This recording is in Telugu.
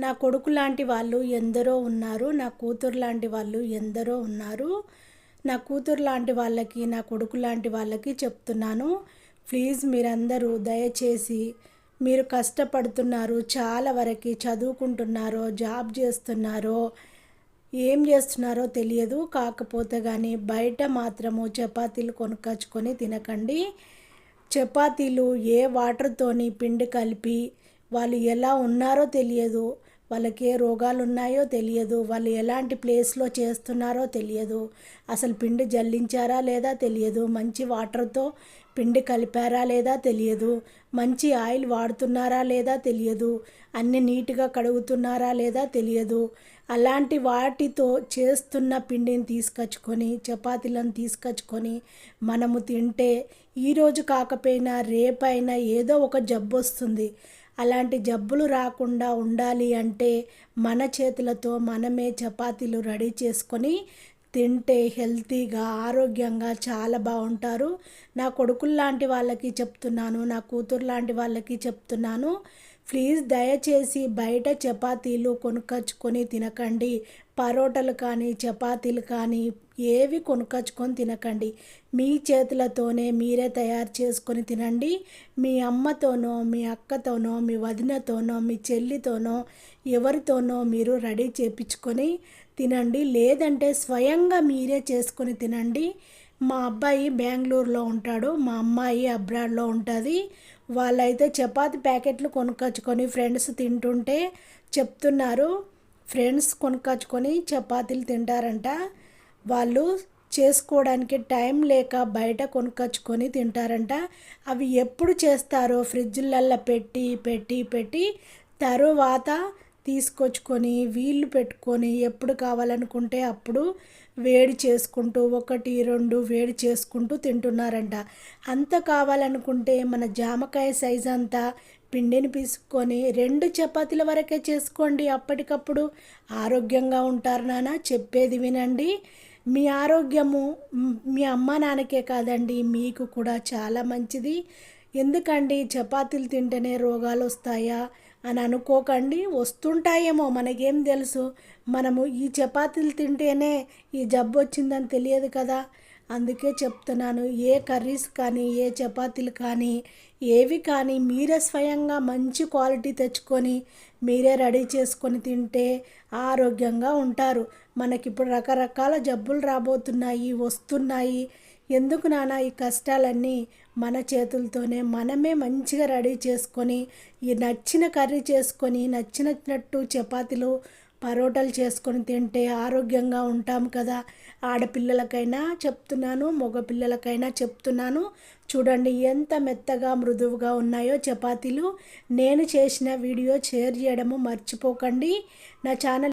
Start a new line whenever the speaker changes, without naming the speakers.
నా కొడుకు లాంటి వాళ్ళు ఎందరో ఉన్నారు. నా కూతురు లాంటి వాళ్ళు ఎందరో ఉన్నారు. నా కూతురు లాంటి వాళ్ళకి, నా కొడుకు లాంటి వాళ్ళకి చెప్తున్నాను. ప్లీజ్ మీరందరూ దయచేసి, మీరు కష్టపడుతున్నారు, చాలా వరకు చదువుకుంటున్నారో, జాబ్ చేస్తున్నారో, ఏం చేస్తున్నారో తెలియదు. కాకపోతే కానీ బయట మాత్రము చపాతీలు కొనుక్కొచ్చుకొని తినకండి. చపాతీలు ఏ వాటర్తోని పిండి కలిపి వాళ్ళు ఎలా ఉన్నారో తెలియదు, వాళ్ళకి ఏ రోగాలు ఉన్నాయో తెలియదు, వాళ్ళు ఎలాంటి ప్లేస్లో చేస్తున్నారో తెలియదు, అసలు పిండి జల్లించారా లేదా తెలియదు, మంచి వాటర్తో పిండి కలిపారా లేదా తెలియదు, మంచి ఆయిల్ వాడుతున్నారా లేదా తెలియదు, అన్ని నీట్గా కడుగుతున్నారా లేదా తెలియదు. అలాంటి వాటితో చేస్తున్న పిండిని తీసుకొచ్చుకొని, చపాతీలను తీసుకొచ్చుకొని మనము తింటే ఈరోజు కాకపోయినా రేపైనా ఏదో ఒక జబ్బు వస్తుంది. అలాంటి జబ్బులు రాకుండా ఉండాలి అంటే మన చేతులతో మనమే చపాతీలు రెడీ చేసుకొని తింటే హెల్తీగా, ఆరోగ్యంగా చాలా బాగుంటారు. నా కొడుకులు లాంటి వాళ్ళకి చెప్తున్నాను, నా కూతురు లాంటి వాళ్ళకి చెప్తున్నాను. ప్లీజ్ దయచేసి బయట చపాతీలు కొనుక్కొచ్చుకొని తినకండి. పరోటాలు కానీ, చపాతీలు కానీ ఏవి కొనుక్కొచ్చుకొని తినకండి. మీ చేతులతోనే మీరే తయారు చేసుకొని తినండి. మీ అమ్మతోనో, మీ అక్కతోనో, మీ వదినతోనో, మీ చెల్లితోనో, ఎవరితోనో మీరు రెడీ చేయించుకొని తినండి. లేదంటే స్వయంగా మీరే చేసుకొని తినండి. మా అబ్బాయి బెంగళూరులో ఉంటాడు, మా అమ్మాయి అబ్రాడ్లో ఉంటుంది. వాళ్ళైతే చపాతీ ప్యాకెట్లు కొనుక్కొచ్చుకొని ఫ్రెండ్స్ తింటుంటే చెప్తున్నారు. ఫ్రెండ్స్ కొనుక్కొచ్చుకొని చపాతీలు తింటారంట. వాళ్ళు చేసుకోవడానికి టైం లేక బయట కొనుక్కొచ్చుకొని తింటారంట. అవి ఎప్పుడు చేస్తారో ఫ్రిడ్జ్లల్లో పెట్టి పెట్టి పెట్టి తరువాత తీసుకొచ్చుకొని వీళ్ళు పెట్టుకొని ఎప్పుడు కావాలనుకుంటే అప్పుడు వేడి చేసుకుంటూ 1, 2 వేడి చేసుకుంటూ తింటున్నారంట. అంత కావాలనుకుంటే మన జామకాయ సైజు అంతా పిండిని పిసుకొని 2 చపాతీల వరకే చేసుకోండి. అప్పటికప్పుడు ఆరోగ్యంగా ఉంటారు నాన్న. చెప్పేది వినండి. మీ ఆరోగ్యము మీ అమ్మ నాన్నకే కాదండి, మీకు కూడా చాలా మంచిది. ఎందుకండి చపాతీలు తింటేనే రోగాలు వస్తాయా అని అనుకోకండి. వస్తుంటాయేమో, మనకేం తెలుసు. మనము ఈ చపాతీలు తింటేనే ఈ జబ్బు వచ్చిందని తెలియదు కదా. అందుకే చెప్తున్నాను, ఏ కర్రీస్ కానీ, ఏ చపాతీలు కానీ, ఏవి కానీ మీరే స్వయంగా మంచి క్వాలిటీ తెచ్చుకొని మీరే రెడీ చేసుకొని తింటే ఆరోగ్యంగా ఉంటారు. మనకిప్పుడు రకరకాల జబ్బులు రాబోతున్నాయి, వస్తున్నాయి. ఎందుకు నాన్న ఈ కష్టాలన్నీ? మన చేతులతోనే మనమే మంచిగా రెడీ చేసుకొని, ఈ నచ్చిన కర్రీ చేసుకొని, నచ్చినట్టు చపాతీలు, పరోటాలు చేసుకొని తింటే ఆరోగ్యంగా ఉంటాం కదా. ఆడపిల్లలకైనా చెప్తున్నాను, మగపిల్లలకైనా చెప్తున్నాను. చూడండి ఎంత మెత్తగా, మృదువుగా ఉన్నాయో చపాతీలు. నేను చేసిన వీడియో షేర్ చేయడము మర్చిపోకండి. నా ఛానల్